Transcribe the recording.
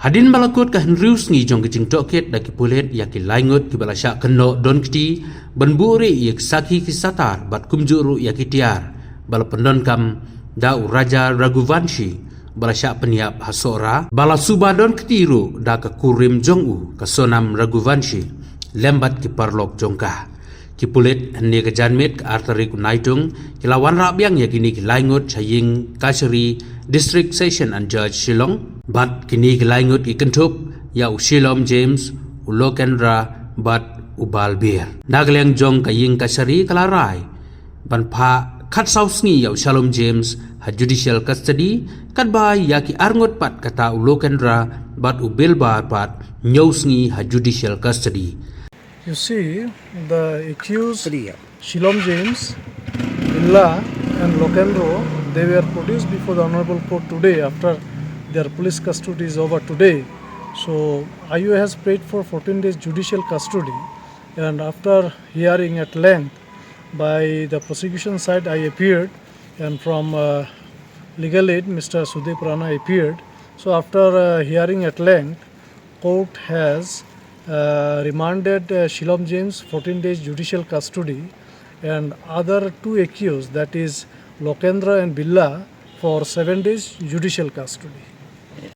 Hadin balakut ka henrius ngi jong kijing toket da kipulet ya ki laingot ki balasya keno don kiti benburi ya kisaki kisatar bat kumjuru ya kitiar bala pendon kam da uraja Raghuvanshi balasya peniap hasora bala suba don ketiru da ka kurim jongu ka sonam Raghuvanshi lembat ki parlok jongka kipulet henne ka janmet ka arteri kunaitung kilawan rabyang ya kini ki laingot chaying kasari District Session and Judge Shilong bat kini kelaingut ikentup ya Shilom James Lokendra bat Balbir nagleng jong kaying kasari kalarai ban Phah kat sausngi ya Shilom James ha judicial custody kat bai ya ki arngot pat kata Lokendra bat Balbir pat nyausngi ha judicial custody. You see, the accused Shilom James, Phah and Lokendra, they were produced before the Honorable Court today after their police custody is over today. So IU has prayed for 14 days judicial custody, and after hearing at length by the prosecution side, I appeared, and from legal aid Mr. Sudip Rana appeared. So after hearing at length, court has remanded Shilom James 14 days judicial custody and other two accused, that is Lokendra and Phah, for 7 days judicial custody.